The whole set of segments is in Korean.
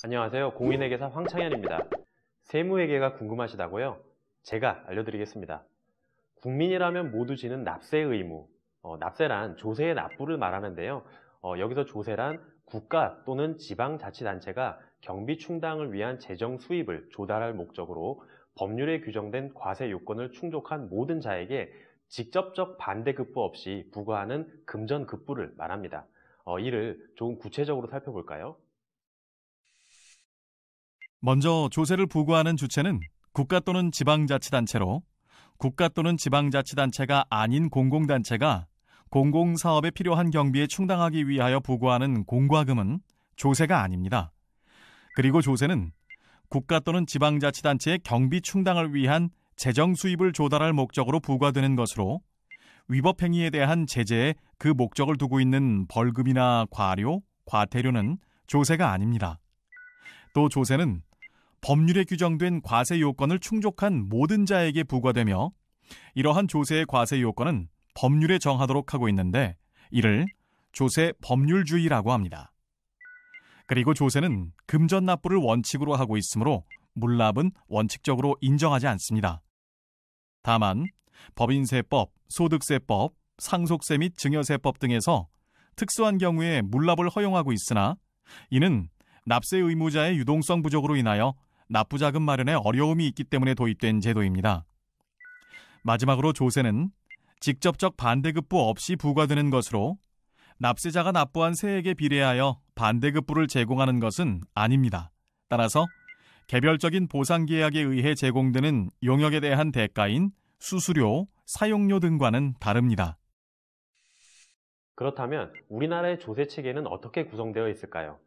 안녕하세요. 공인회계사 황창현입니다. 세무회계가 궁금하시다고요? 제가 알려드리겠습니다. 국민이라면 모두 지는 납세 의무. 납세란 조세의 납부를 말하는데요. 여기서 조세란 국가 또는 지방자치단체가 경비 충당을 위한 재정 수입을 조달할 목적으로 법률에 규정된 과세 요건을 충족한 모든 자에게 직접적 반대급부 없이 부과하는 금전급부를 말합니다. 이를 조금 구체적으로 살펴볼까요? 먼저 조세를 부과하는 주체는 국가 또는 지방자치단체로, 국가 또는 지방자치단체가 아닌 공공단체가 공공사업에 필요한 경비에 충당하기 위하여 부과하는 공과금은 조세가 아닙니다. 그리고 조세는 국가 또는 지방자치단체의 경비 충당을 위한 재정 수입을 조달할 목적으로 부과되는 것으로, 위법 행위에 대한 제재에 그 목적을 두고 있는 벌금이나 과료, 과태료는 조세가 아닙니다. 또 조세는 법률에 규정된 과세 요건을 충족한 모든 자에게 부과되며, 이러한 조세의 과세 요건은 법률에 정하도록 하고 있는데 이를 조세 법률주의라고 합니다. 그리고 조세는 금전 납부를 원칙으로 하고 있으므로 물납은 원칙적으로 인정하지 않습니다. 다만 법인세법, 소득세법, 상속세 및 증여세법 등에서 특수한 경우에 물납을 허용하고 있으나, 이는 납세 의무자의 유동성 부족으로 인하여 납부자금 마련에 어려움이 있기 때문에 도입된 제도입니다. 마지막으로 조세는 직접적 반대급부 없이 부과되는 것으로, 납세자가 납부한 세액에 비례하여 반대급부를 제공하는 것은 아닙니다. 따라서 개별적인 보상계약에 의해 제공되는 용역에 대한 대가인 수수료, 사용료 등과는 다릅니다. 그렇다면 우리나라의 조세 체계는 어떻게 구성되어 있을까요?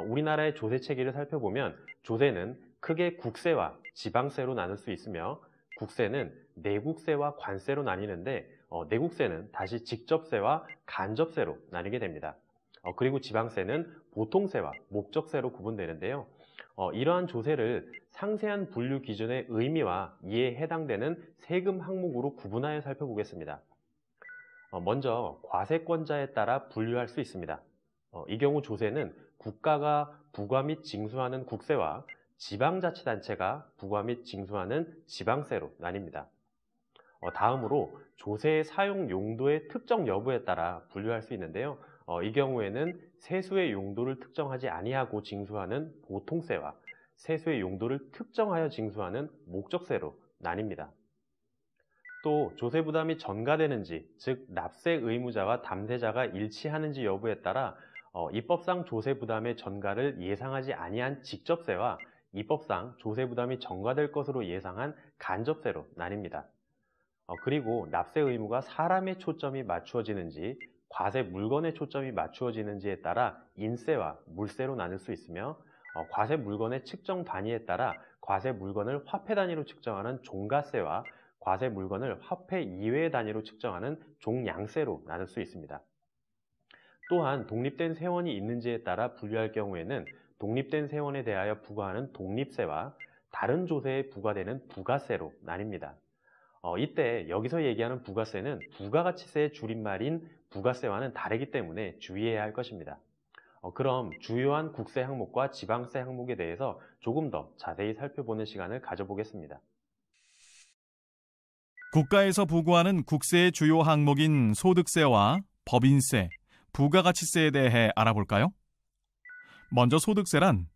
우리나라의 조세 체계를 살펴보면 조세는 크게 국세와 지방세로 나눌 수 있으며, 국세는 내국세와 관세로 나뉘는데 내국세는 다시 직접세와 간접세로 나뉘게 됩니다. 그리고 지방세는 보통세와 목적세로 구분되는데요. 이러한 조세를 상세한 분류 기준의 의미와 이에 해당되는 세금 항목으로 구분하여 살펴보겠습니다. 먼저 과세권자에 따라 분류할 수 있습니다. 이 경우 조세는 국가가 부과 및 징수하는 국세와 지방자치단체가 부과 및 징수하는 지방세로 나뉩니다. 다음으로 조세의 사용 용도의 특정 여부에 따라 분류할 수 있는데요. 이 경우에는 세수의 용도를 특정하지 아니하고 징수하는 보통세와 세수의 용도를 특정하여 징수하는 목적세로 나뉩니다. 또 조세 부담이 전가되는지, 즉 납세 의무자와 담대자가 일치하는지 여부에 따라 입법상 조세 부담의 전가를 예상하지 아니한 직접세와 입법상 조세 부담이 전가될 것으로 예상한 간접세로 나뉩니다. 그리고 납세 의무가 사람의 초점이 맞추어지는지, 과세 물건의 초점이 맞추어지는지에 따라 인세와 물세로 나눌 수 있으며, 과세 물건의 측정 단위에 따라 과세 물건을 화폐 단위로 측정하는 종가세와 과세 물건을 화폐 이외의 단위로 측정하는 종량세로 나눌 수 있습니다. 또한 독립된 세원이 있는지에 따라 분류할 경우에는 독립된 세원에 대하여 부과하는 독립세와 다른 조세에 부과되는 부가세로 나뉩니다. 이때 여기서 얘기하는 부가세는 부가가치세의 줄임말인 부가세와는 다르기 때문에 주의해야 할 것입니다. 그럼 주요한 국세 항목과 지방세 항목에 대해서 조금 더 자세히 살펴보는 시간을 가져보겠습니다. 국가에서 부과하는 국세의 주요 항목인 소득세와 법인세, 부가가치세에 대해 알아볼까요? 먼저 소득세란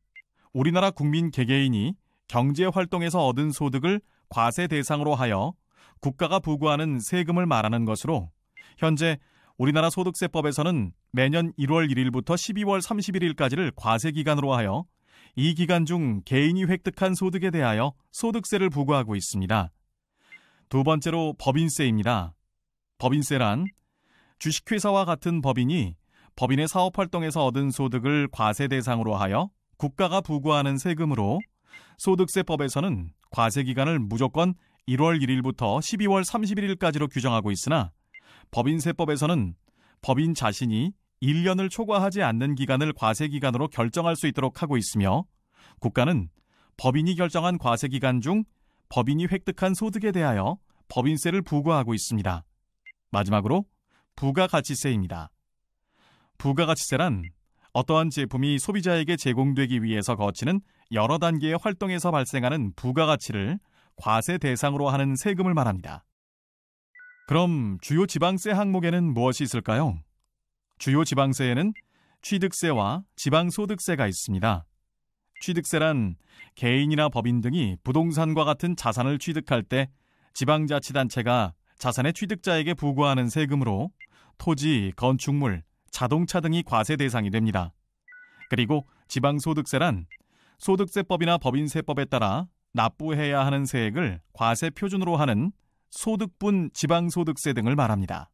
우리나라 국민 개개인이 경제활동에서 얻은 소득을 과세 대상으로 하여 국가가 부과하는 세금을 말하는 것으로, 현재 우리나라 소득세법에서는 매년 1월 1일부터 12월 31일까지를 과세기간으로 하여 이 기간 중 개인이 획득한 소득에 대하여 소득세를 부과하고 있습니다. 두 번째로 법인세입니다. 법인세란 주식회사와 같은 법인이 법인의 사업활동에서 얻은 소득을 과세 대상으로 하여 국가가 부과하는 세금으로, 소득세법에서는 과세기간을 무조건 1월 1일부터 12월 31일까지로 규정하고 있으나, 법인세법에서는 법인 자신이 1년을 초과하지 않는 기간을 과세기간으로 결정할 수 있도록 하고 있으며, 국가는 법인이 결정한 과세기간 중 법인이 획득한 소득에 대하여 법인세를 부과하고 있습니다. 마지막으로 부가가치세입니다. 부가가치세란 어떠한 제품이 소비자에게 제공되기 위해서 거치는 여러 단계의 활동에서 발생하는 부가가치를 과세 대상으로 하는 세금을 말합니다. 그럼 주요 지방세 항목에는 무엇이 있을까요? 주요 지방세에는 취득세와 지방소득세가 있습니다. 취득세란 개인이나 법인 등이 부동산과 같은 자산을 취득할 때 지방자치단체가 자산의 취득자에게 부과하는 세금으로 토지, 건축물, 자동차 등이 과세 대상이 됩니다. 그리고 지방소득세란 소득세법이나 법인세법에 따라 납부해야 하는 세액을 과세 표준으로 하는 소득분 지방소득세 등을 말합니다.